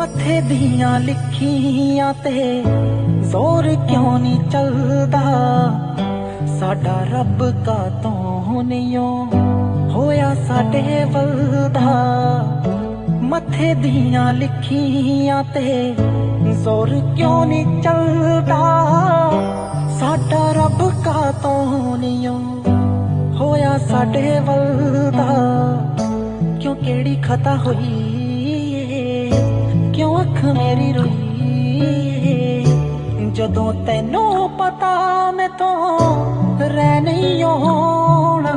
मथे दियां लिखियां ते जोर क्यों नहीं चलदा। साडा रब का तो नहीं होया साडे वलदा। मथे दियां लिखियां ते जोर क्यों नहीं चलदा। साडा रब का तो नहीं होया साडे वलदा। क्यों केड़ी खता होई क्यों अख मेरी रोई। जदों तैनू पता मैं तो रह नहीं होना।